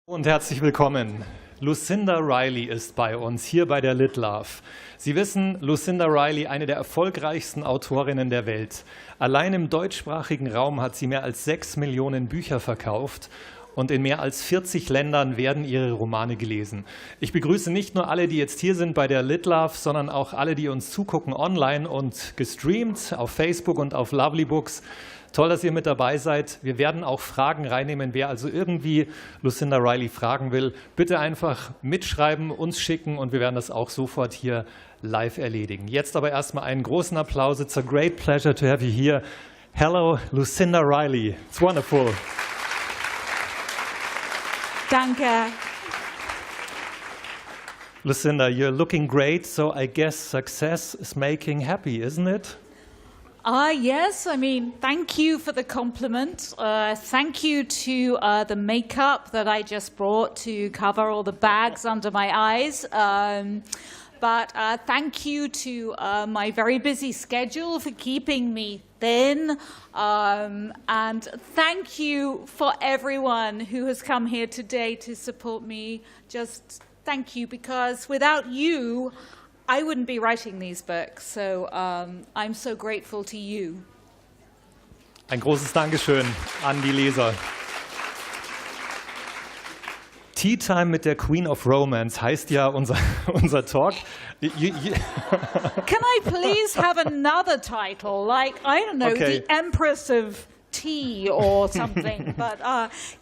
Und herzlich willkommen. Lucinda Riley ist bei uns, hier bei der lit.Love. Sie wissen, Lucinda Riley, eine der erfolgreichsten Autorinnen der Welt. Allein im deutschsprachigen Raum hat sie mehr als 6 Millionen Bücher verkauft und in mehr als 40 Ländern werden ihre Romane gelesen. Ich begrüße nicht nur alle, die jetzt hier sind bei der lit.Love, sondern auch alle, die uns zugucken online und gestreamt auf Facebook und auf LovelyBooks. Toll, dass ihr mit dabei seid. Wir werden auch Fragen reinnehmen. Wer also irgendwie Lucinda Riley fragen will, bitte einfach mitschreiben, uns schicken und wir werden das auch sofort hier live erledigen. Jetzt aber erstmal einen großen Applaus. It's a great pleasure to have you here. Hello, Lucinda Riley. It's wonderful. Danke. Lucinda, you're looking great, so I guess success is making happy, isn't it? Yes, I mean, thank you for the compliment. Thank you to the makeup that I just brought to cover all the bags under my eyes. But thank you to my very busy schedule for keeping me thin. And thank you for everyone who has come here today to support me. Just thank you, because without you, I wouldn't be writing these books, so I'm so grateful to you. Ein großes Dankeschön an die Leser. Tea Time mit der Queen of Romance heißt ja unser Talk. Can I please have another title? Like, I don't know, Okay. The Empress of Tea or something. But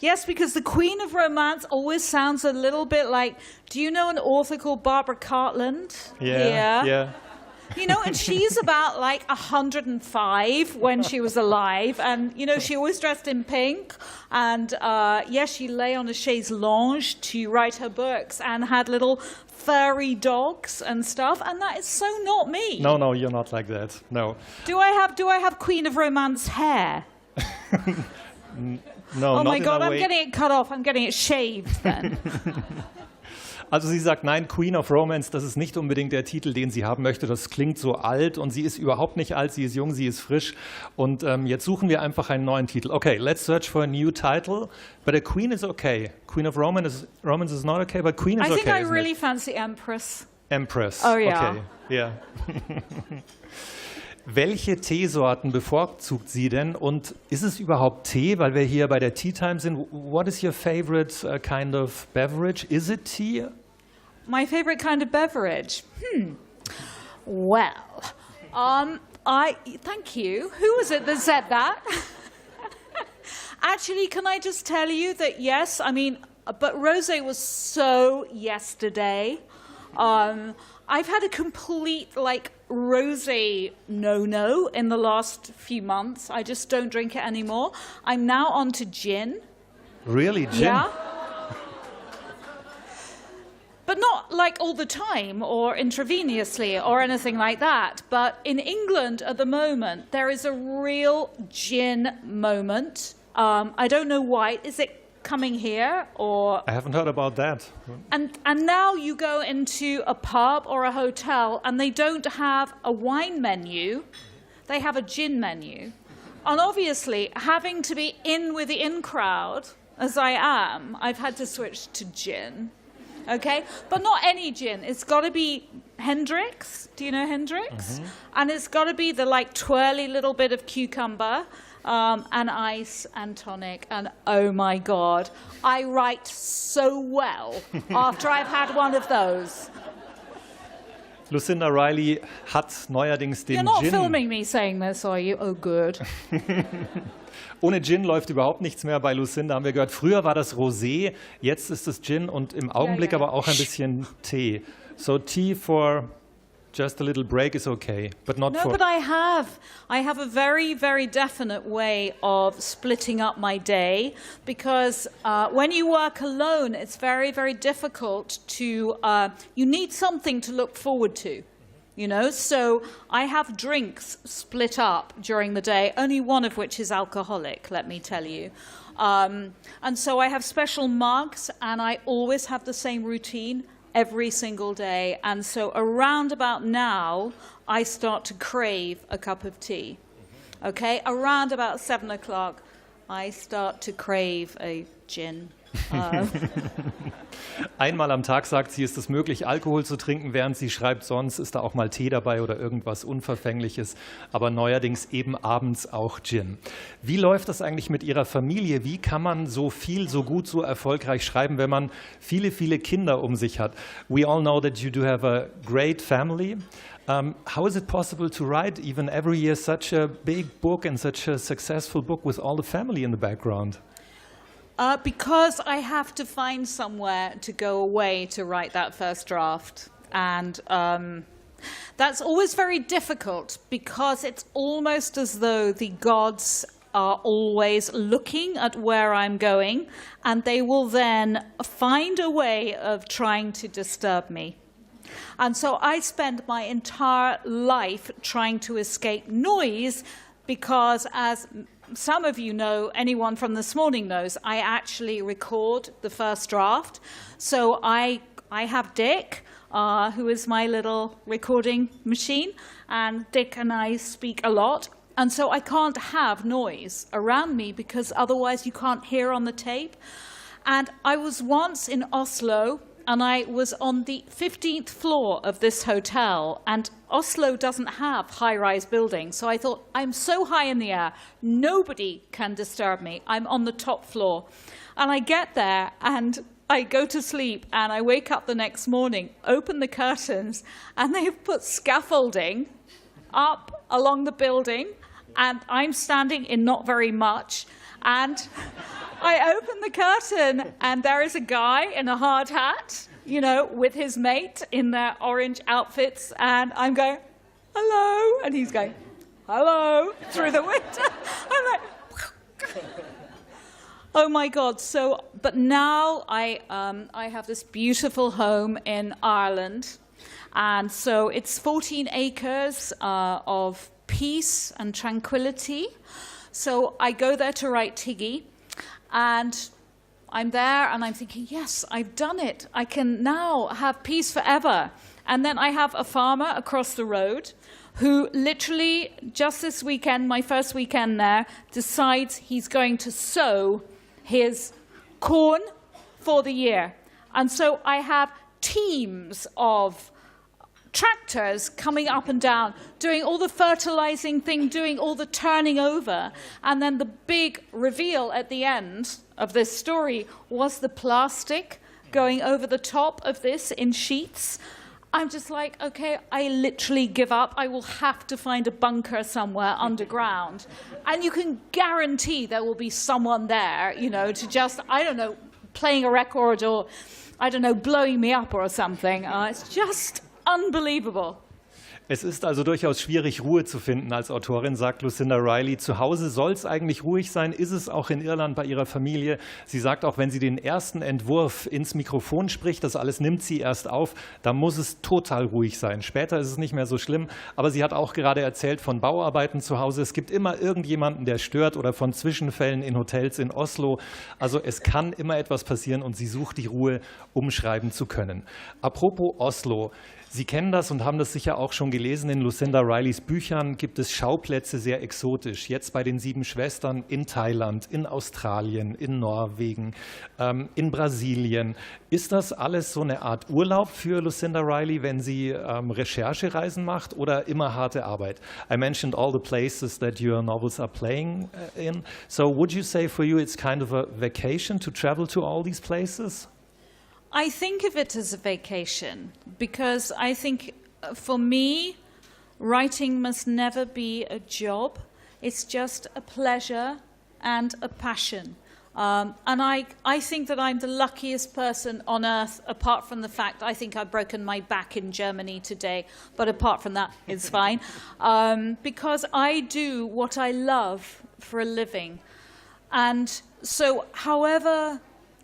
yes, because the Queen of Romance always sounds a little bit like, do you know an author called Barbara Cartland? Yeah. You know, and she's about like 105 when she was alive. And, you know, she always dressed in pink. And, yes, she lay on a chaise lounge to write her books and had little furry dogs and stuff. And that is so not me. No, you're not like that. No. Do I have Queen of Romance hair? No, Oh not my in God, a I'm way. getting it cut off. I'm getting it shaved then. Also sie sagt, nein, Queen of Romance, das ist nicht unbedingt der Titel, den sie haben möchte. Das klingt so alt und sie ist überhaupt nicht alt, sie ist jung, sie ist frisch. Und jetzt suchen wir einfach einen neuen Titel. Okay, let's search for a new title. But a Queen is okay. Queen of Romance is not okay, but Queen is okay. I think I isn't really it? fancy Empress. Empress. Oh, ja. Okay, yeah. Welche Teesorten bevorzugt sie denn und ist es überhaupt Tee, weil wir hier bei der Tea Time sind? What is your favorite kind of beverage? Is it tea? My favorite kind of beverage? Well, thank you. Who was it that said that? Actually, can I just tell you that yes, I mean, but rosé was so yesterday. I've had a complete, like, rosé no-no in the last few months. I just don't drink it anymore. I'm now on to gin. Really, gin? Yeah. But not like all the time or intravenously or anything like that. But in England at the moment, there is a real gin moment. I don't know why. Is it coming here or? I haven't heard about that. And now you go into a pub or a hotel and they don't have a wine menu, they have a gin menu. And obviously, having to be in with the in crowd, as I am, I've had to switch to gin. Okay? But not any gin. It's got to be Hendrix. Do you know Hendrix? And it's got to be the like twirly little bit of cucumber. And ice and tonic, and oh my God, I write so well after I've had one of those. Lucinda Riley hat neuerdings den You're not Gin. filming me saying this, are you? Oh, good. Ohne Gin läuft überhaupt nichts mehr bei Lucinda, haben wir gehört. Früher war das Rosé, jetzt ist es Gin und im Augenblick ja. aber auch ein bisschen Tee. So tea for just a little break is okay, but not No, for... but I have a very, very definite way of splitting up my day, because when you work alone, it's very, very difficult to, you need something to look forward to, you know? So I have drinks split up during the day, only one of which is alcoholic, let me tell you. And so I have special mugs, and I always have the same routine every single day. And so around about now, I start to crave a cup of tea. Okay? Around about 7 o'clock, I start to crave a gin. Einmal am Tag, sagt sie, ist es möglich, Alkohol zu trinken, während sie schreibt. Sonst ist da auch mal Tee dabei oder irgendwas Unverfängliches. Aber neuerdings eben abends auch Gin. Wie läuft das eigentlich mit Ihrer Familie? Wie kann man so viel, so gut, so erfolgreich schreiben, wenn man viele, viele Kinder um sich hat? We all know that you do have a great family. How is it possible to write even every year such a big book and such a successful book with all the family in the background? Because I have to find somewhere to go away to write that first draft. And that's always very difficult because it's almost as though the gods are always looking at where I'm going, and they will then find a way of trying to disturb me. And so I spend my entire life trying to escape noise because, as some of you know, anyone from this morning knows, I actually record the first draft. So I have Dick, who is my little recording machine, and Dick and I speak a lot. And so I can't have noise around me because otherwise you can't hear on the tape. And I was once in Oslo, and I was on the 15th floor of this hotel, and Oslo doesn't have high-rise buildings, so I thought, I'm so high in the air, nobody can disturb me. I'm on the top floor. And I get there, and I go to sleep, and I wake up the next morning, open the curtains, and they've put scaffolding up along the building, and I'm standing in not very much, and I open the curtain, and there is a guy in a hard hat, you know, with his mate in their orange outfits, and I'm going, hello, and he's going, hello, through the window. I'm like, oh my God. So, but now I have this beautiful home in Ireland, and so it's 14 acres of peace and tranquility. So I go there to write Tiggy. And I'm there and I'm thinking, yes, I've done it. I can now have peace forever. And then I have a farmer across the road who literally just this weekend, my first weekend there, decides he's going to sow his corn for the year. And so I have teams of tractors coming up and down, doing all the fertilizing thing, doing all the turning over. And then the big reveal at the end of this story was the plastic going over the top of this in sheets. I'm just like, okay, I literally give up. I will have to find a bunker somewhere underground. And you can guarantee there will be someone there, you know, to just, I don't know, playing a record or, I don't know, blowing me up or something. It's just unbelievable. Es ist also durchaus schwierig, Ruhe zu finden als Autorin, sagt Lucinda Riley. Zu Hause soll es eigentlich ruhig sein, ist es auch in Irland bei ihrer Familie. Sie sagt auch, wenn sie den ersten Entwurf ins Mikrofon spricht, das alles nimmt sie erst auf, da muss es total ruhig sein. Später ist es nicht mehr so schlimm, aber sie hat auch gerade erzählt von Bauarbeiten zu Hause. Es gibt immer irgendjemanden, der stört, oder von Zwischenfällen in Hotels in Oslo. Also es kann immer etwas passieren und sie sucht die Ruhe, um schreiben zu können. Apropos Oslo. Sie kennen das und haben das sicher auch schon gelesen. In Lucinda Rileys Büchern gibt es Schauplätze sehr exotisch. Jetzt bei den sieben Schwestern in Thailand, in Australien, in Norwegen, in Brasilien. Ist das alles so eine Art Urlaub für Lucinda Riley, wenn sie Recherchereisen macht, oder immer harte Arbeit? I mentioned all the places that your novels are playing in. So would you say for you it's kind of a vacation to travel to all these places? I think of it as a vacation because I think for me, writing must never be a job. It's just a pleasure and a passion. And I think that I'm the luckiest person on earth, apart from the fact I think I've broken my back in Germany today. But apart from that, it's fine. Because I do what I love for a living. And so however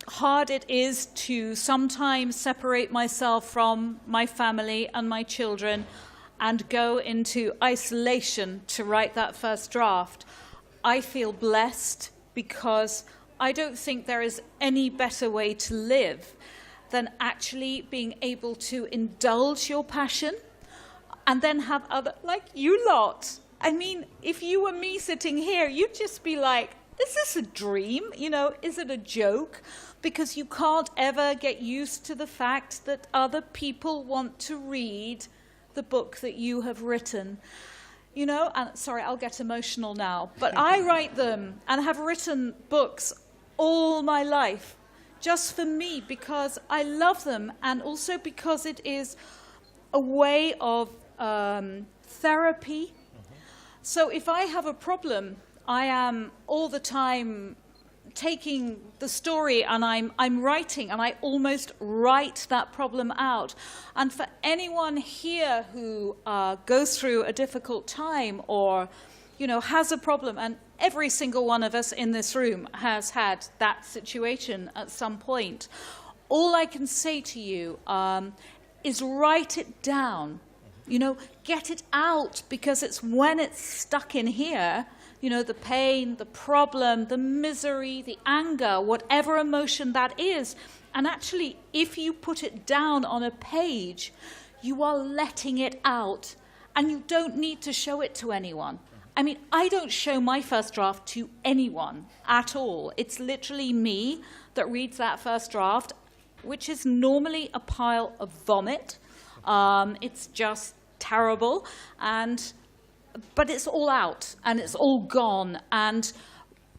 hard it is to sometimes separate myself from my family and my children and go into isolation to write that first draft, I feel blessed because I don't think there is any better way to live than actually being able to indulge your passion and then have other, like you lot. I mean, if you were me sitting here, you'd just be like, is this a dream? You know, is it a joke? Because you can't ever get used to the fact that other people want to read the book that you have written. You know, and sorry, I'll get emotional now, but I write them and have written books all my life just for me because I love them and also because it is a way of therapy. So if I have a problem, I am all the time taking the story and I'm writing and I almost write that problem out. And for anyone here who goes through a difficult time or, you know, has a problem, and every single one of us in this room has had that situation at some point, all I can say to you is write it down. You know, get it out, because it's when it's stuck in here, you know, the pain, the problem, the misery, the anger, whatever emotion that is. And actually, if you put it down on a page, you are letting it out. And you don't need to show it to anyone. I mean, I don't show my first draft to anyone at all. It's literally me that reads that first draft, which is normally a pile of vomit. It's just terrible. But it's all out and it's all gone, and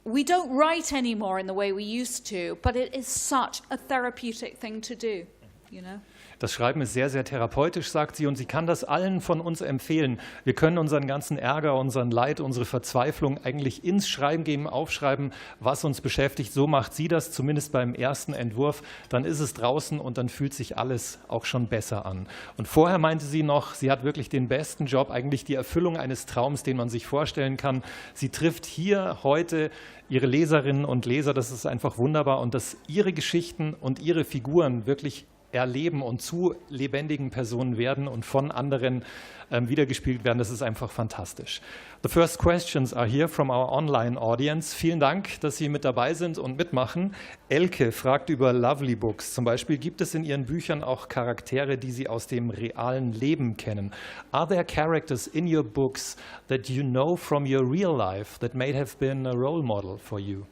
we don't write anymore in the way we used to, but it is such a therapeutic thing to do, you know. Das Schreiben ist sehr, sehr therapeutisch, sagt sie, und sie kann das allen von uns empfehlen. Wir können unseren ganzen Ärger, unseren Leid, unsere Verzweiflung eigentlich ins Schreiben geben, aufschreiben, was uns beschäftigt. So macht sie das, zumindest beim ersten Entwurf. Dann ist es draußen und dann fühlt sich alles auch schon besser an. Und vorher meinte sie noch, sie hat wirklich den besten Job, eigentlich die Erfüllung eines Traums, den man sich vorstellen kann. Sie trifft hier heute ihre Leserinnen und Leser, das ist einfach wunderbar, und dass ihre Geschichten und ihre Figuren wirklich erleben und zu lebendigen Personen werden und von anderen wiedergespielt werden. Das ist einfach fantastisch. The first questions are here from our online audience. Vielen Dank, dass Sie mit dabei sind und mitmachen. Elke fragt über LovelyBooks. Zum Beispiel, gibt es in Ihren Büchern auch Charaktere, die Sie aus dem realen Leben kennen? Are there characters in your books that you know from your real life that may have been a role model for you?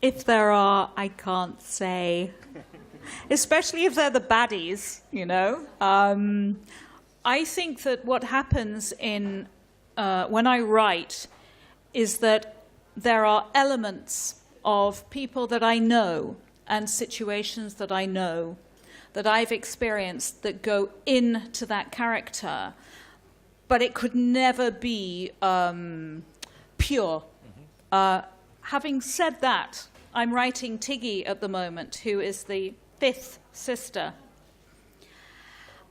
If there are, I can't say. Especially if they're the baddies, you know. I think that what happens in when I write is that there are elements of people that I know and situations that I know that I've experienced that go into that character, but it could never be pure. Having said that, I'm writing Tiggy at the moment, who is the 5th sister.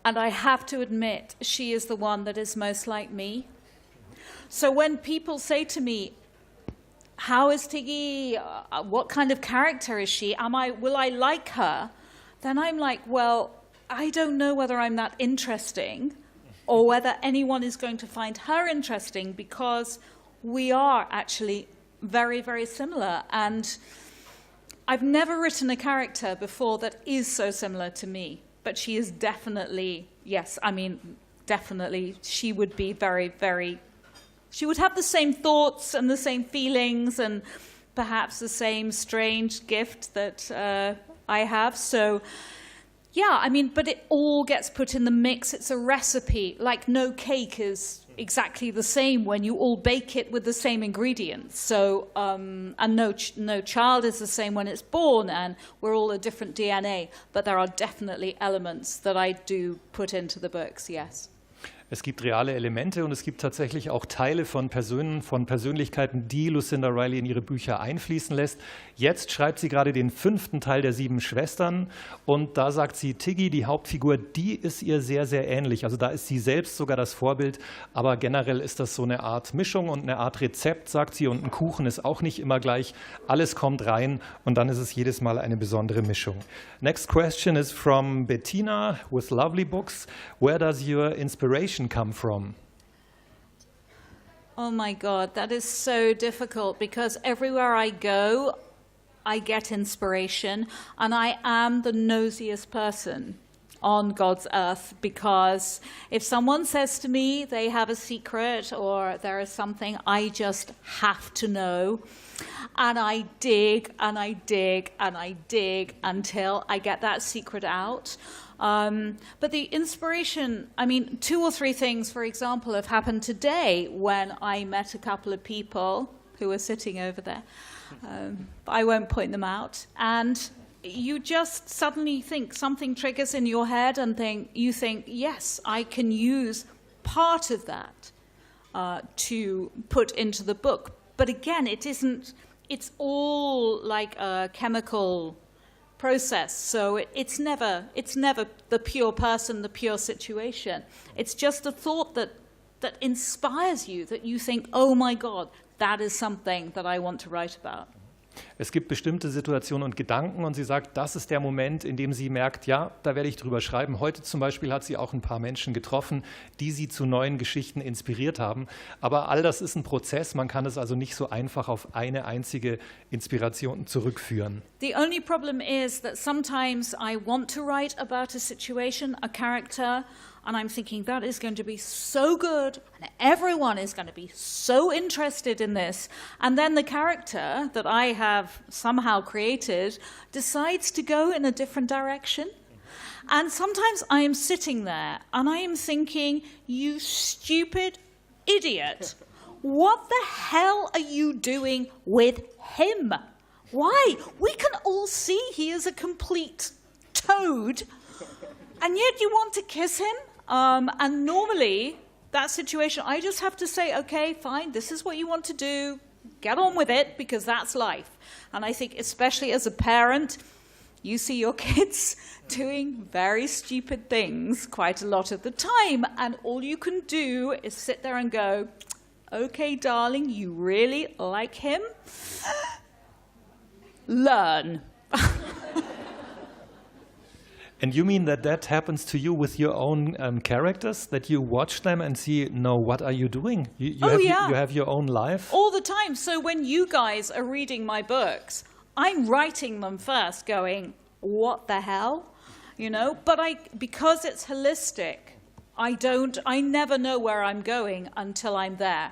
And I have to admit, she is the one that is most like me. So when people say to me, how is Tiggy? What kind of character is she? Will I like her? Then I'm like, well, I don't know whether I'm that interesting or whether anyone is going to find her interesting, because we are actually very, very similar. And I've never written a character before that is so similar to me, but she is definitely, yes, I mean, definitely, she would be very, very, she would have the same thoughts and the same feelings and perhaps the same strange gift that I have. So, yeah, I mean, but it all gets put in the mix. It's a recipe. Like no cake is exactly the same when you all bake it with the same ingredients. So, and no child is the same when it's born, and we're all a different DNA. But there are definitely elements that I do put into the books, yes. Es gibt reale Elemente und es gibt tatsächlich auch Teile von Personen, von Persönlichkeiten, die Lucinda Riley in ihre Bücher einfließen lässt. Jetzt schreibt sie gerade den 5. Teil der 7 Schwestern und da sagt sie, Tiggy, die Hauptfigur, die ist ihr sehr, sehr ähnlich. Also da ist sie selbst sogar das Vorbild, aber generell ist das so eine Art Mischung und eine Art Rezept, sagt sie, und ein Kuchen ist auch nicht immer gleich. Alles kommt rein und dann ist es jedes Mal eine besondere Mischung. Next question is from Bettina with LovelyBooks. Where does your inspiration come from? Oh my God, that is so difficult, because everywhere I go, I get inspiration, and I am the nosiest person. on God's earth, because if someone says to me they have a secret or there is something, I just have to know. And I dig and I dig and I dig until I get that secret out. But the inspiration, I mean, 2 or 3 things, for example, have happened today when I met a couple of people who are sitting over there. I won't point them out. And you just suddenly think something triggers in your head and you think, yes, I can use part of that to put into the book. But again, it's all like a chemical process. So it's never the pure person, the pure situation. It's just a thought that inspires you, that you think, oh my God, that is something that I want to write about. Es gibt bestimmte Situationen und Gedanken und sie sagt, das ist der Moment, in dem sie merkt, ja, da werde ich drüber schreiben. Heute zum Beispiel hat sie auch ein paar Menschen getroffen, die sie zu neuen Geschichten inspiriert haben. Aber all das ist ein Prozess, man kann es also nicht so einfach auf eine einzige Inspiration zurückführen. The only problem is that sometimes I want to write about a situation, a character, and I'm thinking that is going to be so good and everyone is going to be so interested in this. And then the character that I have somehow created decides to go in a different direction. And sometimes I am sitting there and I am thinking, you stupid idiot, what the hell are you doing with him? Why? We can all see he is a complete toad, and yet you want to kiss him? And normally, that situation, I just have to say, okay, fine, this is what you want to do. Get on with it, because that's life. And I think, especially as a parent, you see your kids doing very stupid things quite a lot of the time. And all you can do is sit there and go, okay, darling, you really like him? Learn. And you mean that happens to you with your own characters, that you watch them and see, no, what are you doing? You have your own life? All the time. So when you guys are reading my books, I'm writing them first going, what the hell? You know, but because it's holistic, I never know where I'm going until I'm there.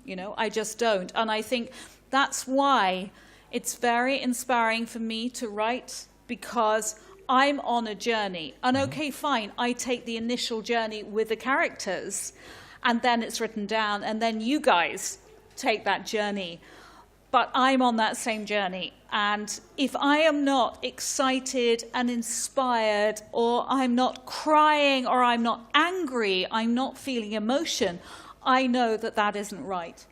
You know, I just don't. And I think that's why it's very inspiring for me to write, because I'm on a journey. And okay, fine, I take the initial journey with the characters, and then it's written down, and then you guys take that journey. But I'm on that same journey. And if I am not excited and inspired, or I'm not crying, or I'm not angry, I'm not feeling emotion, I know that isn't right.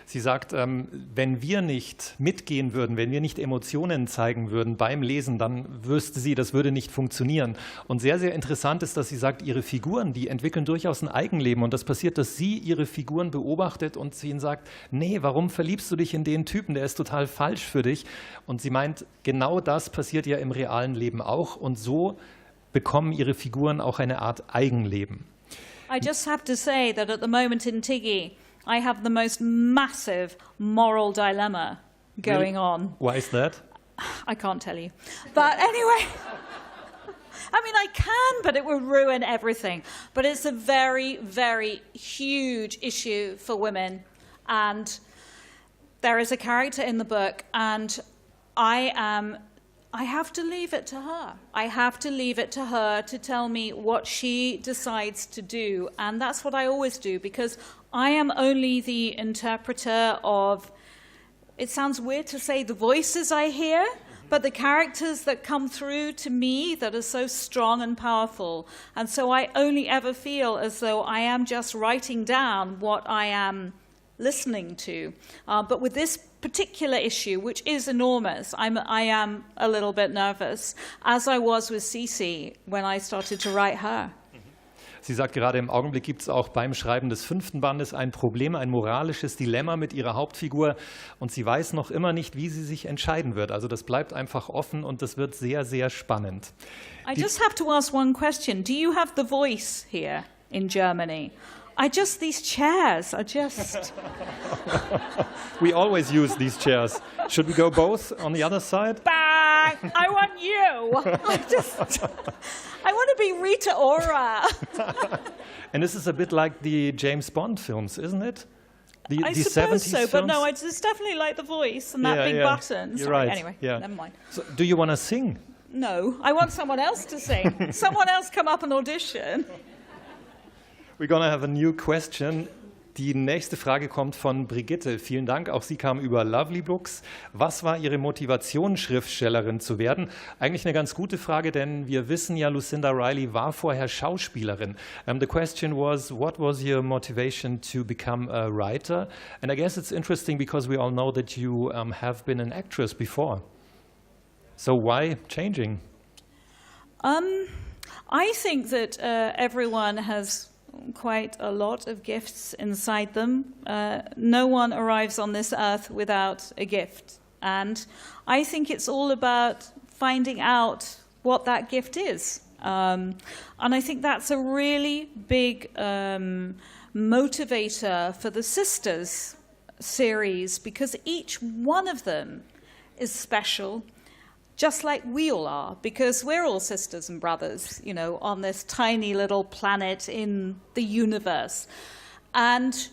Sie sagt, wenn wir nicht mitgehen würden, wenn wir nicht Emotionen zeigen würden beim Lesen, dann wüsste sie, das würde nicht funktionieren. Und sehr, sehr interessant ist, dass sie sagt, ihre Figuren, die entwickeln durchaus ein Eigenleben. Und das passiert, dass sie ihre Figuren beobachtet und sie ihnen sagt, nee, warum verliebst du dich in den Typen, der ist total falsch für dich. Und sie meint, genau das passiert ja im realen Leben auch. Und so bekommen ihre Figuren auch eine Art Eigenleben. I just have to say that at the moment in Tiggy, I have the most massive moral dilemma going on. Why is that? I can't tell you. But anyway, I mean, I can, but it would ruin everything. But it's a very, very huge issue for women. And there is a character in the book, and I have to leave it to her. I have to leave it to her to tell me what she decides to do. And that's what I always do, because I am only the interpreter of, it sounds weird to say the voices I hear, but the characters that come through to me that are so strong and powerful. And so I only ever feel as though I am just writing down what I am listening to. But with this particular issue, which is enormous, I am a little bit nervous, as I was with Cece when I started to write her. Sie sagt gerade, im Augenblick gibt es auch beim Schreiben des 5. Bandes ein Problem, ein moralisches Dilemma mit ihrer Hauptfigur, und sie weiß noch immer nicht, wie sie sich entscheiden wird. Also das bleibt einfach offen und das wird sehr, sehr spannend. I just have to ask one question. Do you have the voice here in Germany? These chairs are just... We always use these chairs. Should we go both on the other side? Bah! going, I want you. I want to be Rita Ora. And this is a bit like the James Bond films, isn't it? I the suppose 70s so, films? but no, it's definitely like the voice and that big button. You're Sorry, right. anyway, never mind. So, do you want to sing? No, I want someone else to sing. Someone else come up and audition. We're gonna have a new question. Die nächste Frage kommt von Brigitte. Vielen Dank, auch sie kam über LovelyBooks. Was war Ihre Motivation, Schriftstellerin zu werden? Eigentlich eine ganz gute Frage, denn wir wissen ja, Lucinda Riley war vorher Schauspielerin. The question was, what was your motivation to become a writer? And I guess it's interesting because we all know that you have been an actress before. So why changing? I think that everyone has quite a lot of gifts inside them. No one arrives on this earth without a gift. And I think it's all about finding out what that gift is. And I think that's a really big motivator for the Sisters series, because each one of them is special, just like we all are, because we're all sisters and brothers, you know, on this tiny little planet in the universe. And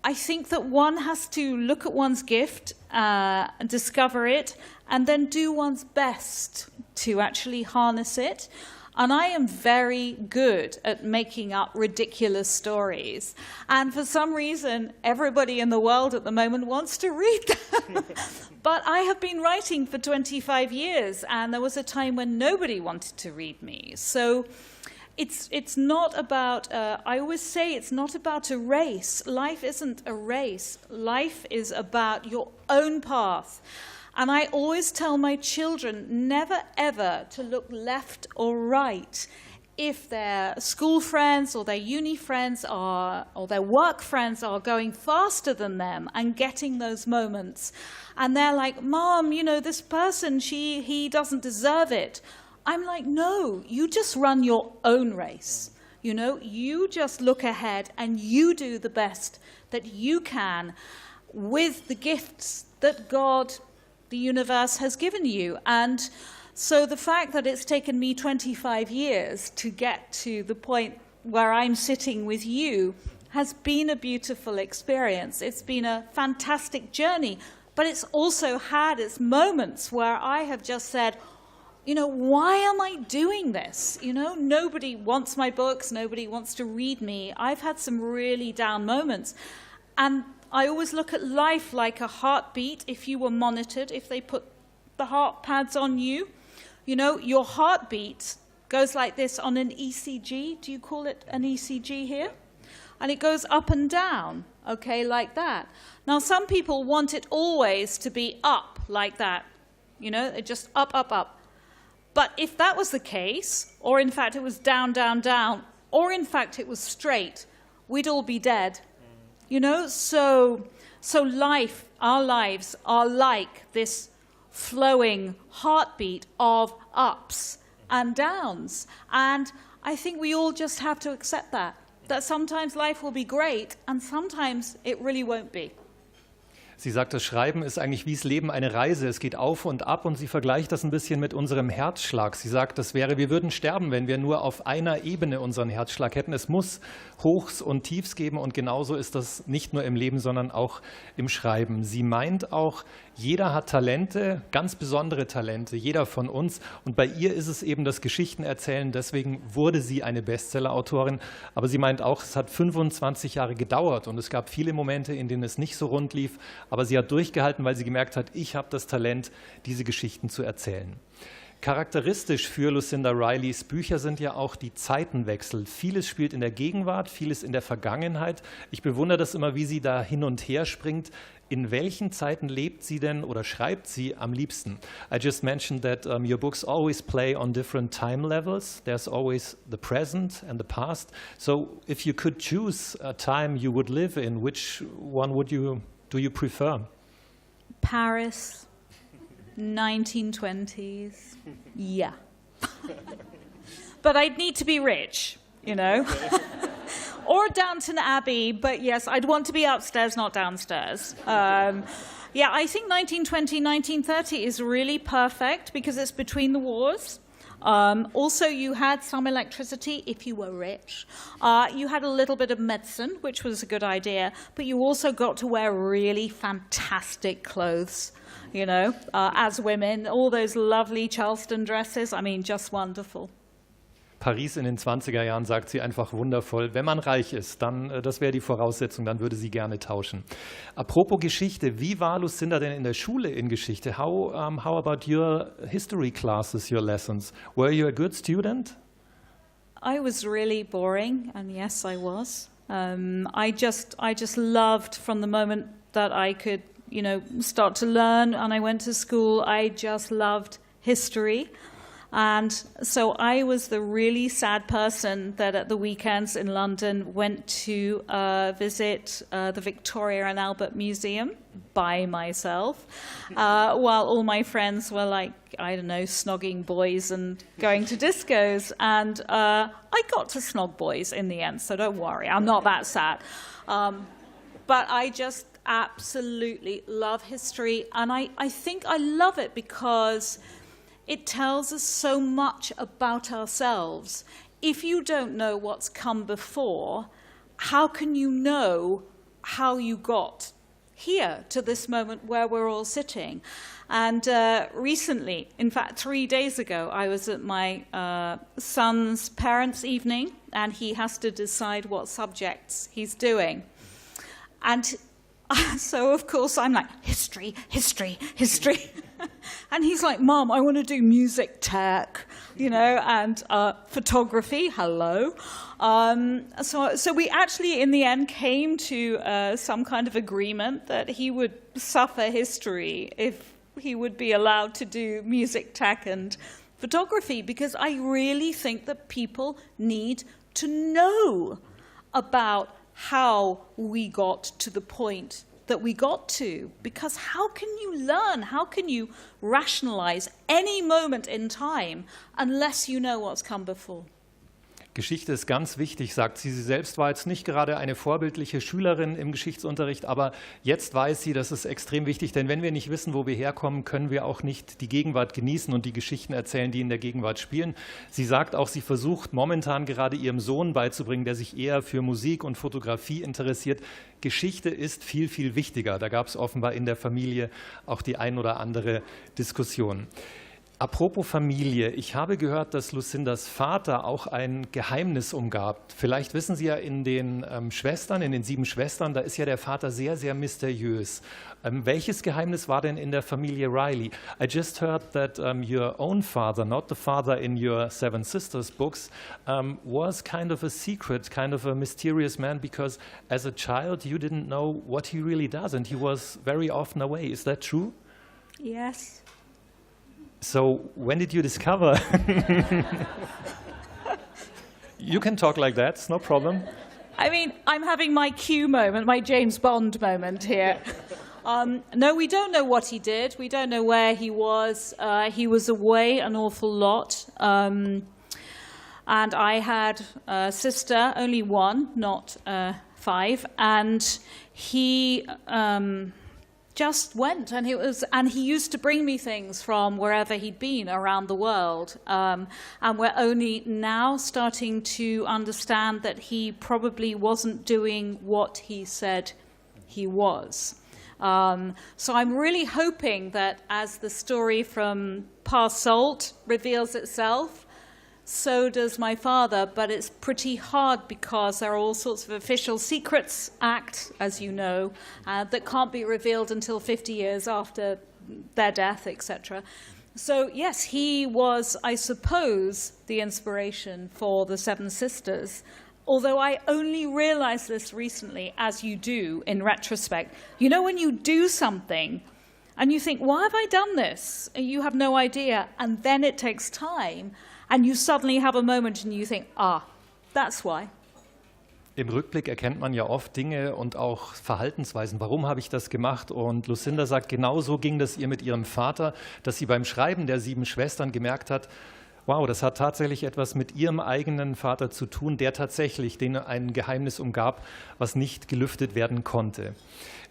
I think that one has to look at one's gift, and discover it, and then do one's best to actually harness it. And I am very good at making up ridiculous stories. And for some reason, everybody in the world at the moment wants to read them. But I have been writing for 25 years, and there was a time when nobody wanted to read me. So it's not about, I always say it's not about a race. Life isn't a race. Life is about your own path. And I always tell my children never ever to look left or right if their school friends or their uni friends or their work friends are going faster than them and getting those moments. And they're like, Mom, you know, this person, he doesn't deserve it. I'm like, no, you just run your own race. You know, you just look ahead and you do the best that you can with the gifts that God, the universe, has given you. And so the fact that it's taken me 25 years to get to the point where I'm sitting with you has been a beautiful experience. It's been a fantastic journey, but it's also had its moments where I have just said, you know, why am I doing this? You know, nobody wants my books, nobody wants to read me. I've had some really down moments. And I always look at life like a heartbeat. If you were monitored, if they put the heart pads on you, you know, your heartbeat goes like this on an ECG. Do you call it an ECG here? And it goes up and down, okay, like that. Now, some people want it always to be up like that. You know, it just up, up, up. But if that was the case, or in fact it was down, down, down, or in fact it was straight, we'd all be dead. You know, so life, our lives are like this flowing heartbeat of ups and downs. And I think we all just have to accept that sometimes life will be great and sometimes it really won't be. Sie sagt, das Schreiben ist eigentlich wie das Leben eine Reise. Es geht auf und ab und sie vergleicht das ein bisschen mit unserem Herzschlag. Sie sagt, das wäre, wir würden sterben, wenn wir nur auf einer Ebene unseren Herzschlag hätten. Es muss Hochs und Tiefs geben und genauso ist das nicht nur im Leben, sondern auch im Schreiben. Sie meint auch, jeder hat Talente, ganz besondere Talente, jeder von uns. Und bei ihr ist es eben das Geschichtenerzählen. Deswegen wurde sie eine Bestseller-Autorin. Aber sie meint auch, es hat 25 Jahre gedauert und es gab viele Momente, in denen es nicht so rund lief. Aber sie hat durchgehalten, weil sie gemerkt hat, ich habe das Talent, diese Geschichten zu erzählen. Charakteristisch für Lucinda Rileys Bücher sind ja auch die Zeitenwechsel. Vieles spielt in der Gegenwart, vieles in der Vergangenheit. Ich bewundere das immer, wie sie da hin und her springt. In welchen Zeiten lebt sie denn oder schreibt sie am liebsten? I just mentioned that your books always play on different time levels. There's always the present and the past. So if you could choose a time you would live in, which one do you prefer? Paris, 1920s, yeah. But I'd need to be rich, you know. Or Downton Abbey, but yes, I'd want to be upstairs, not downstairs. Yeah, I think 1920, 1930 is really perfect because it's between the wars. Also, you had some electricity if you were rich. You had a little bit of medicine, which was a good idea, but you also got to wear really fantastic clothes, you know, as women. All those lovely Charleston dresses, I mean, just wonderful. Paris in den 20er Jahren, sagt sie, einfach wundervoll. Wenn man reich ist, dann, das wäre die Voraussetzung, dann würde sie gerne tauschen. Apropos Geschichte, wie war Lucinda denn in der Schule in Geschichte? How about your history classes, your lessons? Were you a good student? I was really boring, and yes, I was. I just loved from the moment that I could, you know, start to learn, and I went to school, I just loved history. And so I was the really sad person that at the weekends in London went to visit the Victoria and Albert Museum by myself, while all my friends were like, I don't know, snogging boys and going to discos. And I got to snog boys in the end, so don't worry, I'm not that sad. But I just absolutely love history, and I think I love it because it tells us so much about ourselves. If you don't know what's come before, how can you know how you got here to this moment where we're all sitting? And recently, in fact 3 days ago, I was at my son's parents' evening, and he has to decide what subjects he's doing. And so, of course, I'm like, history, history, history. And he's like, Mom, I want to do music tech, you know, and photography, hello. So we actually, in the end, came to some kind of agreement that he would suffer history if he would be allowed to do music tech and photography, because I really think that people need to know about how we got to the point that we got to, because how can you learn, how can you rationalize any moment in time unless you know what's come before? Geschichte ist ganz wichtig, sagt sie. Sie selbst war jetzt nicht gerade eine vorbildliche Schülerin im Geschichtsunterricht, aber jetzt weiß sie, das ist extrem wichtig, denn wenn wir nicht wissen, wo wir herkommen, können wir auch nicht die Gegenwart genießen und die Geschichten erzählen, die in der Gegenwart spielen. Sie sagt auch, sie versucht momentan gerade ihrem Sohn beizubringen, der sich eher für Musik und Fotografie interessiert. Geschichte ist viel, viel wichtiger. Da gab es offenbar in der Familie auch die ein oder andere Diskussion. Apropos Familie, ich habe gehört, dass Lucindas Vater auch ein Geheimnis umgab. Vielleicht wissen Sie ja, in den Schwestern, in den sieben Schwestern, da ist ja der Vater sehr, sehr mysteriös. Welches Geheimnis war denn in der Familie Riley? I just heard that your own father, not the father in your Seven Sisters books, was kind of a secret, kind of a mysterious man, because as a child you didn't know what he really does, and he was very often away. Is that true? Yes. So when did you discover? You can talk like that, it's no problem. I mean, I'm having my Q moment, my James Bond moment here. No, we don't know what he did. We don't know where he was. He was away an awful lot. And I had a sister, only one, not 5. And he just went, and he used to bring me things from wherever he'd been around the world, and we're only now starting to understand that he probably wasn't doing what he said he was. So I'm really hoping that as the story from Past Salt reveals itself, so does my father, but it's pretty hard because there are all sorts of Official Secrets Act, as you know, that can't be revealed until 50 years after their death, etc. So yes, he was, I suppose, the inspiration for the Seven Sisters, although I only realized this recently, as you do in retrospect. You know, when you do something and you think, why have I done this? And you have no idea, and then it takes time, and you suddenly have a moment and you think, that's why. Im Rückblick erkennt man ja oft Dinge und auch Verhaltensweisen. Warum habe ich das gemacht? Und Lucinda sagt, genau so ging das ihr mit ihrem Vater, dass sie beim Schreiben der sieben Schwestern gemerkt hat, wow, das hat tatsächlich etwas mit ihrem eigenen Vater zu tun, der tatsächlich den ein Geheimnis umgab, was nicht gelüftet werden konnte.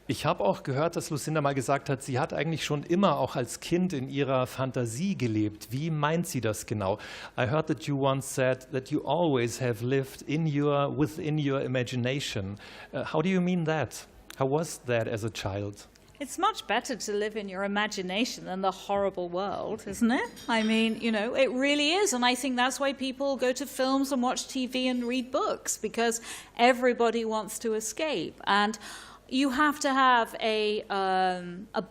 Ich habe auch gehört, dass Lucinda mal gesagt hat, sie hat eigentlich schon immer auch als Kind in ihrer Fantasie gelebt. Wie meint sie das genau? I heard that you once said that you always have lived within your imagination. How do you mean that? How was that as a child? It's much better to live in your imagination than the horrible world, isn't it? I mean, you know, it really is. And I think that's why people go to films and watch TV and read books, because everybody wants to escape. And you have to have a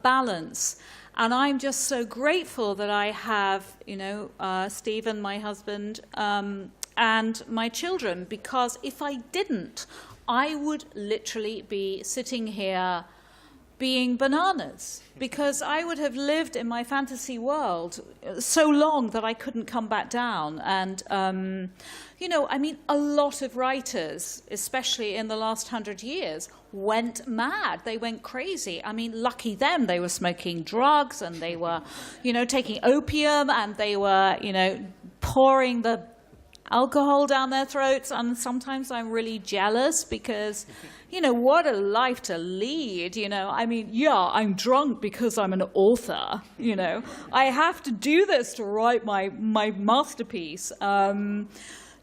balance. And I'm just so grateful that I have, you know, Stephen, my husband, and my children, because if I didn't, I would literally be sitting here being bananas, because I would have lived in my fantasy world so long that I couldn't come back down. And, you know, I mean, a lot of writers, especially in the last 100 years, went mad. They went crazy. I mean, lucky them. They were smoking drugs and they were, you know, taking opium and they were, you know, pouring the alcohol down their throats. And sometimes I'm really jealous because, you know, what a life to lead, you know. I mean, yeah, I'm drunk because I'm an author, you know. I have to do this to write my masterpiece.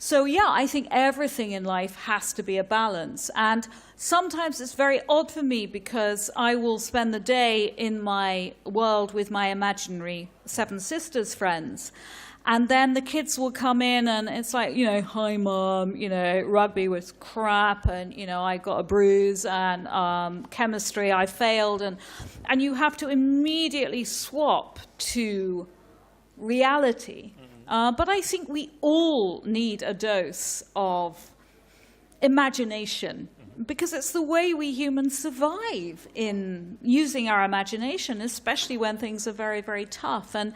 So, yeah, I think everything in life has to be a balance. And sometimes it's very odd for me because I will spend the day in my world with my imaginary Seven Sisters friends. And then the kids will come in and it's like, you know, hi, Mom, you know, rugby was crap and, you know, I got a bruise and chemistry, I failed. And you have to immediately swap to reality. But I think we all need a dose of imagination because it's the way we humans survive in using our imagination, especially when things are very, very tough. And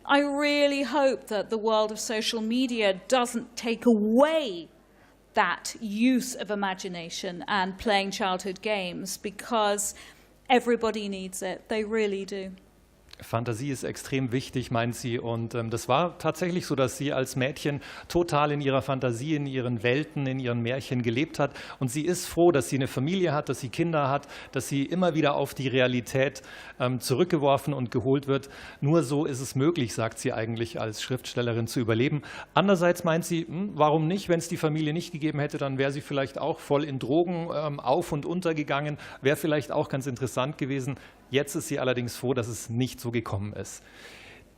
I really hope that the world of social media doesn't take away that use of imagination and playing childhood games, because everybody needs it. They really do. Fantasie ist extrem wichtig, meint sie. Und das war tatsächlich so, dass sie als Mädchen total in ihrer Fantasie, in ihren Welten, in ihren Märchen gelebt hat. Und sie ist froh, dass sie eine Familie hat, dass sie Kinder hat, dass sie immer wieder auf die Realität zurückgeworfen und geholt wird. Nur so ist es möglich, sagt sie eigentlich, als Schriftstellerin zu überleben. Andererseits meint sie, warum nicht? Wenn es die Familie nicht gegeben hätte, dann wäre sie vielleicht auch voll in Drogen auf- und untergegangen. Wäre vielleicht auch ganz interessant gewesen. Jetzt ist sie allerdings froh, dass es nicht so gekommen ist.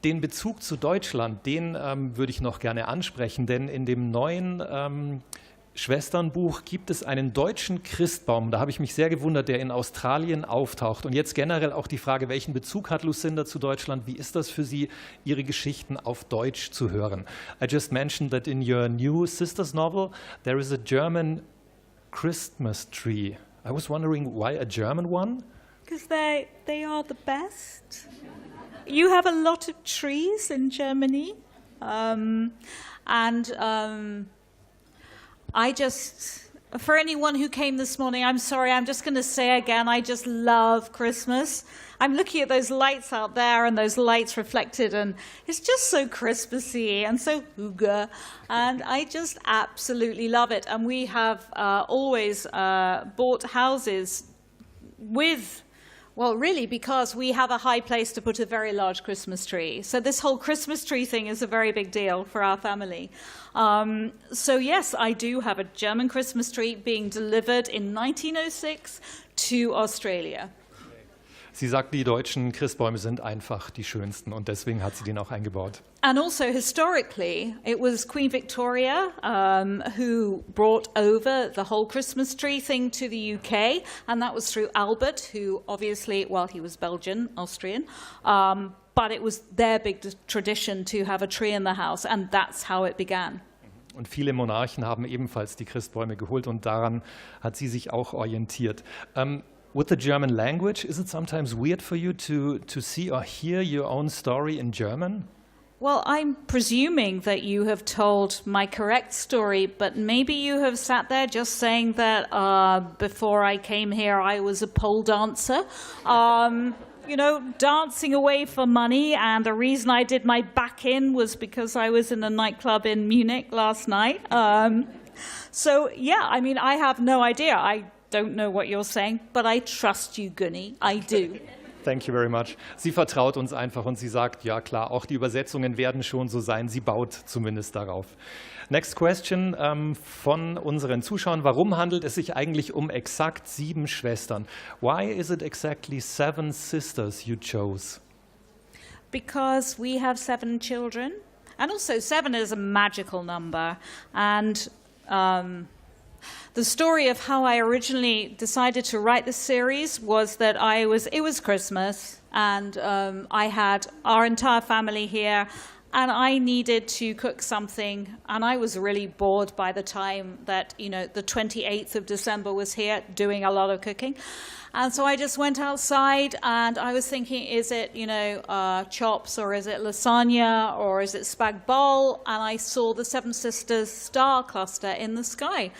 Den Bezug zu Deutschland, den würde ich noch gerne ansprechen, denn in dem neuen Schwesternbuch gibt es einen deutschen Christbaum. Da habe ich mich sehr gewundert, der in Australien auftaucht. Und jetzt generell auch die Frage, welchen Bezug hat Lucinda zu Deutschland? Wie ist das für Sie, Ihre Geschichten auf Deutsch zu hören? I just mentioned that in your new sister's novel, there is a German Christmas tree. I was wondering why a German one? Because they are the best. You have a lot of trees in Germany. I just, for anyone who came this morning, I'm sorry, I'm just going to say again, I just love Christmas. I'm looking at those lights out there and those lights reflected, and it's just so Christmassy and so hygge, and I just absolutely love it. And we have always bought houses with, well, really, because we have a high place to put a very large Christmas tree. So this whole Christmas tree thing is a very big deal for our family. So yes, I do have a German Christmas tree being delivered in 1906 to Australia. Sie sagt, die deutschen Christbäume sind einfach die schönsten und deswegen hat sie den auch eingebaut. And also historically, it was Queen Victoria who brought over the whole Christmas tree thing to the UK, and that was through Albert, who obviously, well, he was Belgian, Austrian, but it was their big tradition to have a tree in the house, and that's how it began. Und viele Monarchen haben ebenfalls die Christbäume geholt und daran hat sie sich auch orientiert. With the German language, is it sometimes weird for you to see or hear your own story in German? Well, I'm presuming that you have told my correct story, but maybe you have sat there just saying that before I came here I was a pole dancer, you know, dancing away for money, and the reason I did my back in was because I was in a nightclub in Munich last night. So, yeah, I mean, I have no idea. don't know what you're saying, but I trust you, Gunny. I do. Thank you very much. Sie vertraut uns einfach und sie sagt, ja klar, auch die Übersetzungen werden schon so sein. Sie baut zumindest darauf. Next question von unseren Zuschauern. Warum handelt es sich eigentlich um exakt 7 Schwestern? Why is it exactly 7 sisters you chose? Because we have 7 children. And also 7 is a magical number. And the story of how I originally decided to write this series was that it was Christmas, and I had our entire family here, and I needed to cook something, and I was really bored by the time that, the 28th of December was here, doing a lot of cooking. And so I just went outside, and I was thinking, is it, chops, or is it lasagna, or is it spag bol? And I saw the 7 Sisters star cluster in the sky.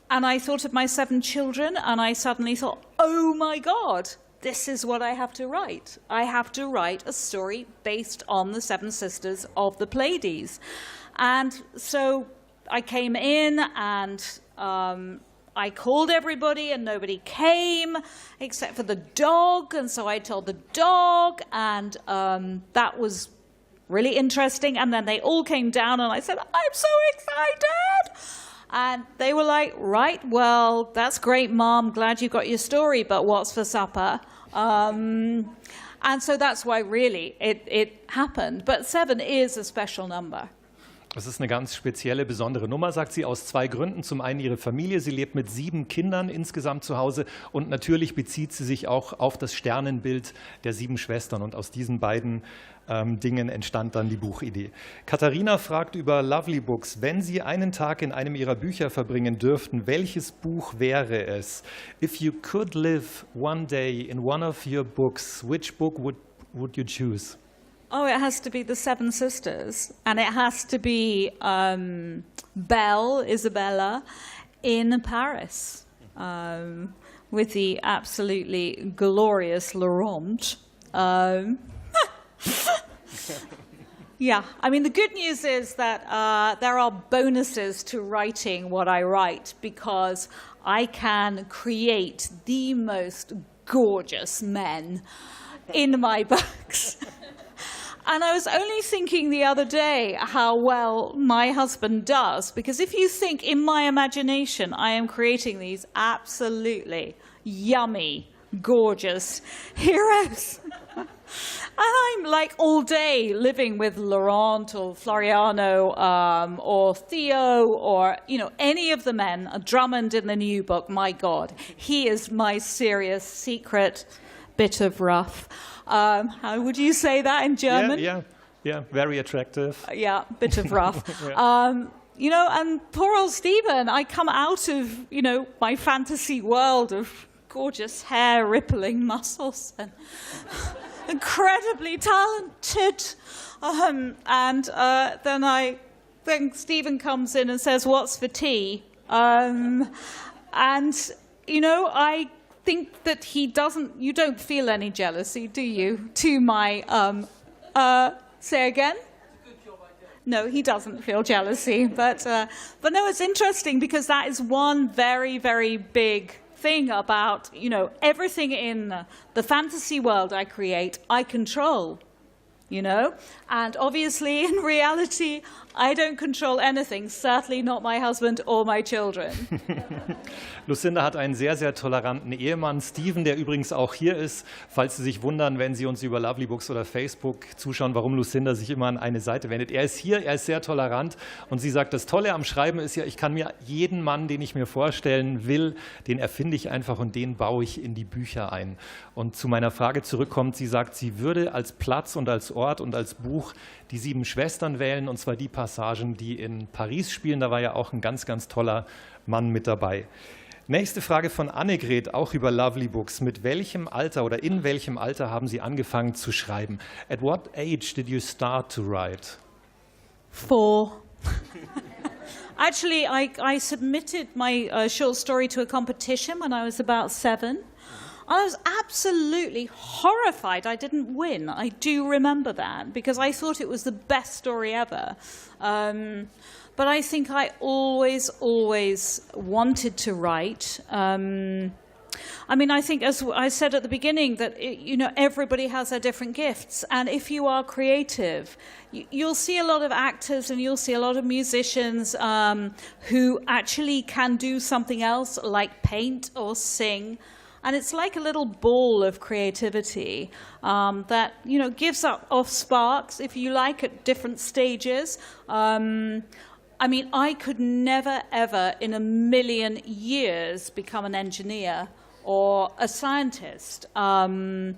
And I thought of my 7 children, and I suddenly thought, oh my God, this is what I have to write. I have to write a story based on the 7 sisters of the Pleiades. And so I came in, and I called everybody, and nobody came except for the dog. And so I told the dog, and that was really interesting. And then they all came down, and I said, I'm so excited. And they were like, right, well, that's great, Mom. Glad you got your story, but what's for supper? And so that's why really it happened. But 7 is a special number. Es ist eine ganz spezielle, besondere Nummer, sagt sie, aus 2 Gründen. Zum einen ihre Familie. Sie lebt mit 7 Kindern insgesamt zu Hause. Und natürlich bezieht sie sich auch auf das Sternenbild der 7 Schwestern. Und aus diesen beiden Dingen entstand dann die Buchidee. Katharina fragt über Lovely Books. Wenn Sie einen Tag in einem Ihrer Bücher verbringen dürften, welches Buch wäre es? If you could live one day in one of your books, which book would you choose? Oh, it has to be the 7 Sisters, and it has to be Belle, Isabella, in Paris, with the absolutely glorious Laurent. Yeah, I mean, the good news is that there are bonuses to writing what I write, because I can create the most gorgeous men in my books. And I was only thinking the other day how well my husband does, because if you think in my imagination, I am creating these absolutely yummy, gorgeous heroes. And I'm like all day living with Laurent or Floriano or Theo or, any of the men. Drummond in the new book, my God, he is my serious secret bit of rough. How would you say that in German? Yeah, very attractive. Yeah, bit of rough. Yeah. And poor old Stephen, I come out of, my fantasy world of gorgeous hair, rippling muscles, and incredibly talented. Then Stephen comes in and says, "What's for tea?" I think that you don't feel any jealousy, do you? To my, say again? No, he doesn't feel jealousy, but no, it's interesting because that is one very, very big thing about, everything in the fantasy world I create, I control, and obviously in reality, I don't control anything, certainly not my husband or my children. Lucinda hat einen sehr, sehr toleranten Ehemann, Steven, der übrigens auch hier ist. Falls Sie sich wundern, wenn Sie uns über Lovely Books oder Facebook zuschauen, warum Lucinda sich immer an eine Seite wendet. Er ist hier, er ist sehr tolerant und sie sagt, das Tolle am Schreiben ist ja, ich kann mir jeden Mann, den ich mir vorstellen will, den erfinde ich einfach und den baue ich in die Bücher ein. Und zu meiner Frage zurückkommt, sie sagt, sie würde als Platz und als Ort und als Buch die 7 Schwestern wählen, und zwar die Passagen, die in Paris spielen. Da war ja auch ein ganz, ganz toller Mann mit dabei. Nächste Frage von Annegret, auch über Lovely Books. Mit welchem Alter oder in welchem Alter haben Sie angefangen zu schreiben? At what age did you start to write? 4. Actually, I submitted my short story to a competition when I was about 7. I was absolutely horrified I didn't win. I do remember that because I thought it was the best story ever. But I think I always wanted to write. I mean, I think, as I said at the beginning, that everybody has their different gifts, and if you are creative, you'll see a lot of actors and you'll see a lot of musicians who actually can do something else, like paint or sing, and it's like a little ball of creativity that gives off sparks, if you like, at different stages. I mean, I could never, ever in a million years become an engineer or a scientist. And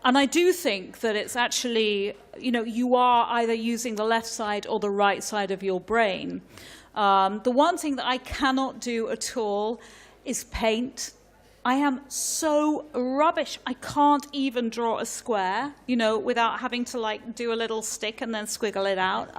I do think that it's actually, you are either using the left side or the right side of your brain. The one thing that I cannot do at all is paint. I am so rubbish. I can't even draw a square, without having to do a little stick and then squiggle it out.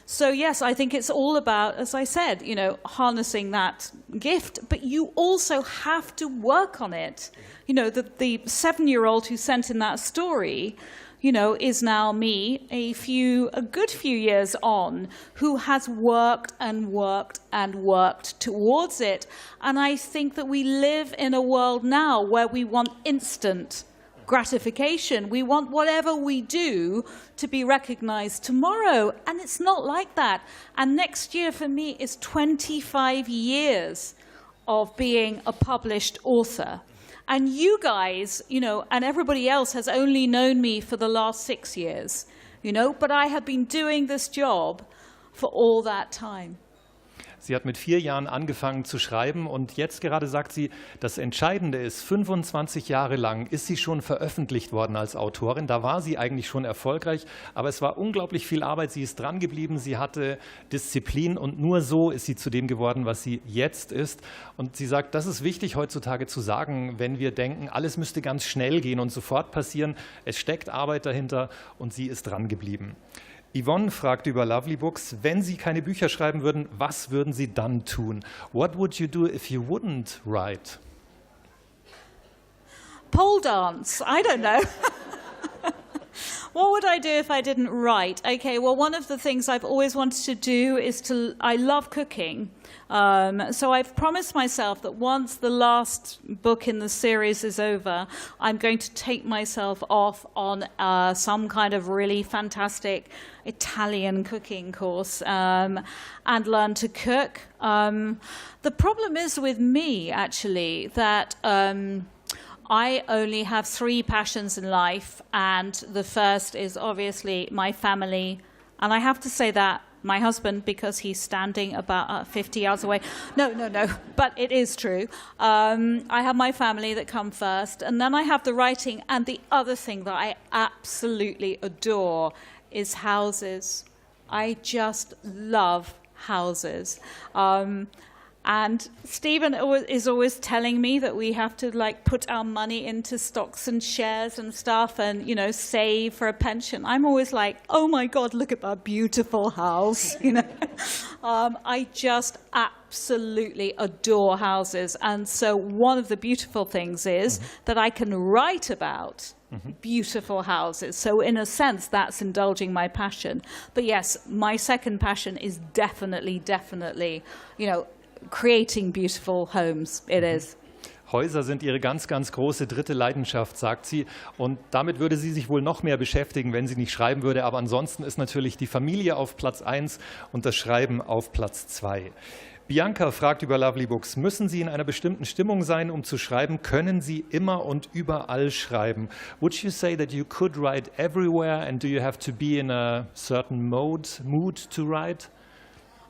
So yes, I think it's all about, as I said, harnessing that gift, but you also have to work on it. The 7-year-old who sent in that story, is now me, a good few years on, who has worked and worked and worked towards it. And I think that we live in a world now where we want instant gratification. We want whatever we do to be recognized tomorrow, and it's not like that. And next year for me is 25 years of being a published author. And you guys, and everybody else has only known me for the last 6 years, but I have been doing this job for all that time. Sie hat mit 4 Jahren angefangen zu schreiben und jetzt gerade sagt sie, das Entscheidende ist, 25 Jahre lang ist sie schon veröffentlicht worden als Autorin. Da war sie eigentlich schon erfolgreich, aber es war unglaublich viel Arbeit. Sie ist dran geblieben, sie hatte Disziplin und nur so ist sie zu dem geworden, was sie jetzt ist. Und sie sagt, das ist wichtig heutzutage zu sagen, wenn wir denken, alles müsste ganz schnell gehen und sofort passieren. Es steckt Arbeit dahinter und sie ist dran geblieben. Yvonne fragt über Lovely Books, wenn Sie keine Bücher schreiben würden, was würden Sie dann tun? What would you do if you wouldn't write? Pole dance. I don't know. What would I do if I didn't write? Okay, well, one of the things I've always wanted to do is I love cooking. So I've promised myself that once the last book in the series is over, I'm going to take myself off on some kind of really fantastic Italian cooking course and learn to cook. The problem is with me, actually, that I only have 3 passions in life, and the first is obviously my family. And I have to say that my husband, because he's standing about 50 yards away. No, but it is true. I have my family that come first, and then I have the writing. And the other thing that I absolutely adore is houses. I just love houses. And Stephen is always telling me that we have to put our money into stocks and shares and stuff and, save for a pension. I'm always like, oh my God, look at that beautiful house. I just absolutely adore houses. And so one of the beautiful things is that I can write about beautiful houses. So in a sense, that's indulging my passion. But yes, my second passion is definitely, creating beautiful homes. It is. Häuser sind ihre ganz, ganz große dritte Leidenschaft, sagt sie. Und damit würde sie sich wohl noch mehr beschäftigen, wenn sie nicht schreiben würde. Aber ansonsten ist natürlich die Familie auf Platz 1 und das Schreiben auf Platz 2. Bianca fragt über Lovely Books, müssen Sie in einer bestimmten Stimmung sein, um zu schreiben? Können Sie immer und überall schreiben? Would you say that you could write everywhere, and do you have to be in a certain mood to write?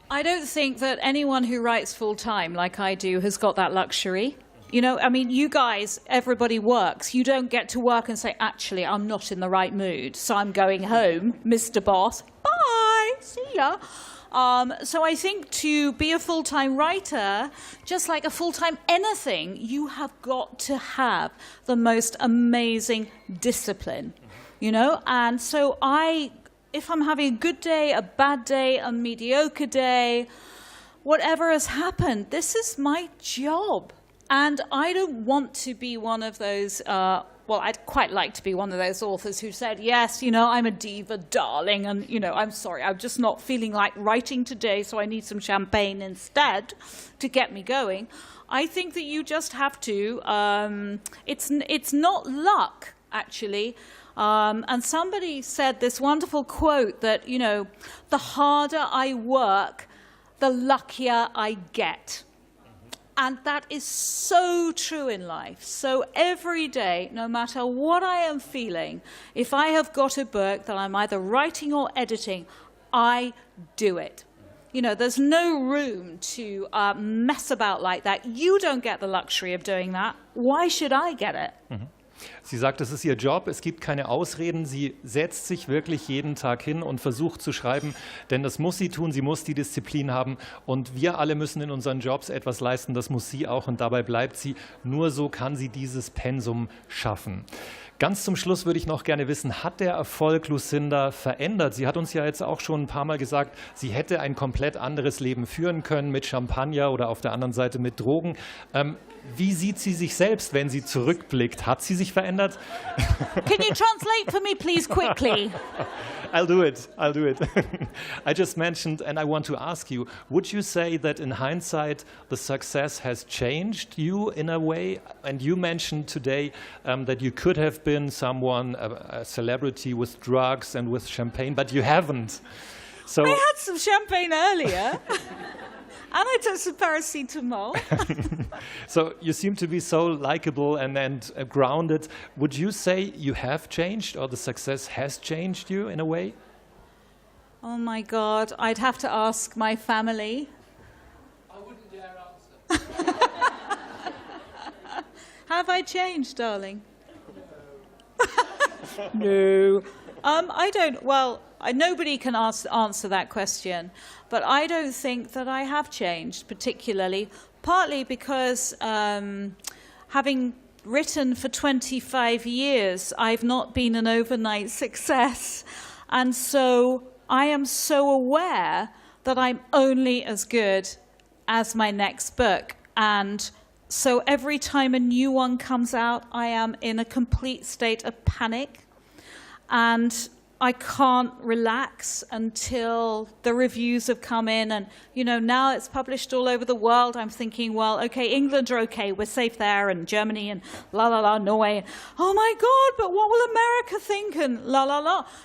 I don't think that anyone who writes full-time like I do has got that luxury. You guys, everybody works. You don't get to work and say, actually, I'm not in the right mood, so I'm going home, Mr. Boss. Bye, see ya. So I think to be a full-time writer, just like a full-time anything, you have got to have the most amazing discipline, And so if I'm having a good day, a bad day, a mediocre day, whatever has happened, this is my job. And I don't want to be one of those, well, I'd quite like to be one of those authors who said, yes, you know, I'm a diva, darling, and, you know, I'm sorry, I'm just not feeling like writing today, so I need some champagne instead to get me going. I think that you just have to, it's not luck, actually. And somebody said this wonderful quote that, you know, the harder I work, the luckier I get. And that is so true in life. So every day, no matter what I am feeling, if I have got a book that I'm either writing or editing, I do it. You know, there's no room to mess about like that. You don't get the luxury of doing that. Why should I get it? Mhm. Sie sagt, es ist ihr Job, es gibt keine Ausreden. Sie setzt sich wirklich jeden Tag hin und versucht zu schreiben, denn das muss sie tun, sie muss die Disziplin haben und wir alle müssen in unseren Jobs etwas leisten, das muss sie auch und dabei bleibt sie. Nur so kann sie dieses Pensum schaffen. Ganz zum Schluss würde ich noch gerne wissen, hat der Erfolg Lucinda verändert? Sie hat uns ja jetzt auch schon ein paar Mal gesagt, sie hätte ein komplett anderes Leben führen können mit Champagner oder auf der anderen Seite mit Drogen. Wie sieht sie sich selbst, wenn sie zurückblickt? Hat sie sich verändert? Can you translate for me, please, quickly? I'll do it. I just mentioned, and I want to ask you, would you say that in hindsight the success has changed you in a way? And you mentioned today that you could have been someone, a celebrity with drugs and with champagne, but you haven't. So I had some champagne earlier. And I took some paracetamol. So you seem to be so likable and grounded. Would you say you have changed or the success has changed you in a way? Oh my God, I'd have to ask my family. I wouldn't dare answer. Have I changed, darling? No. I don't, well, nobody can answer that question, but I don't think that I have changed particularly, partly because having written for 25 years, I've not been an overnight success. And so I am so aware that I'm only as good as my next book. And so every time a new one comes out, I am in a complete state of panic. And I can't relax until the reviews have come in. And, you know, now it's published all over the world. I'm thinking, well, okay, England are okay. We're safe there. And Germany and Norway. Oh, my God, but what will America think? And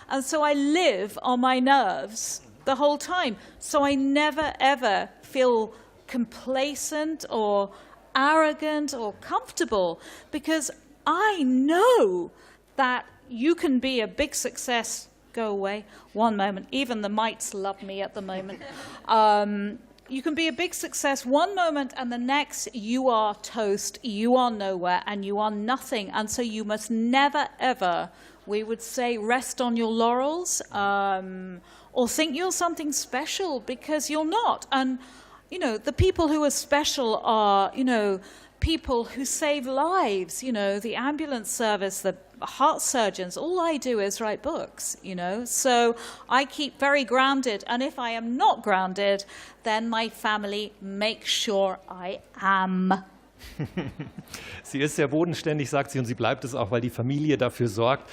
And so I live on my nerves the whole time. So I never, ever feel complacent or arrogant or comfortable because I know that you can be a big success. Go away. One moment. Even the mites love me at the moment. You can be a big success one moment and the next you are toast, you are nowhere, and you are nothing. And so you must never, ever, we would say, rest on your laurels or think you're something special because you're not. And, you know, the people who are special are, you know, people who save lives, you know, the ambulance service, the heart surgeons. All I do is write books, you know. So I keep very grounded. And if I am not grounded, then my family makes sure I am. Sie ist sehr bodenständig, sagt sie, und sie bleibt es auch, weil die Familie dafür sorgt.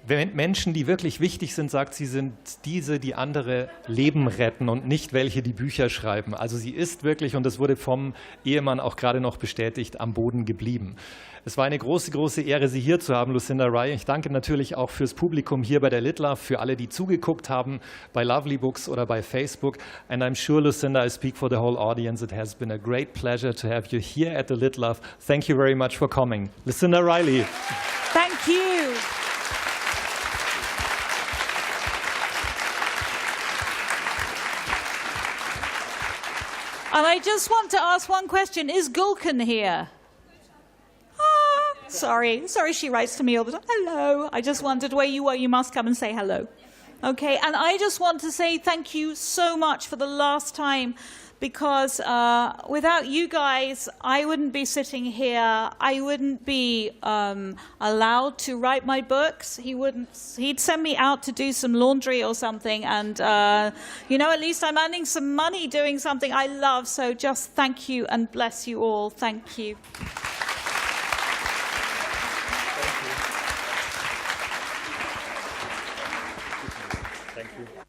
Menschen, die wirklich wichtig sind, sagt sie, sind diese, die andere Leben retten und nicht welche, die Bücher schreiben. Also sie ist wirklich, und das wurde vom Ehemann auch gerade noch bestätigt, am Boden geblieben. Es war eine große, große Ehre, Sie hier zu haben, Lucinda Riley. Ich danke natürlich auch fürs Publikum hier bei der lit.Love, für alle, die zugeguckt haben, bei LovelyBooks oder bei Facebook. And I'm sure, Lucinda, I speak for the whole audience. It has been a great pleasure to have you here at the lit.Love. Thank you very much for coming. Lucinda Riley. Thank you. And I just want to ask one question. Is Gulken here? Sorry, she writes to me all the time. Hello. I just wondered where you were. You must come and say hello. Okay, and I just want to say thank you so much for the last time, because without you guys, I wouldn't be sitting here. I wouldn't be allowed to write my books. He'd send me out to do some laundry or something, and at least I'm earning some money doing something I love. So just thank you and bless you all. Thank you. Thank you.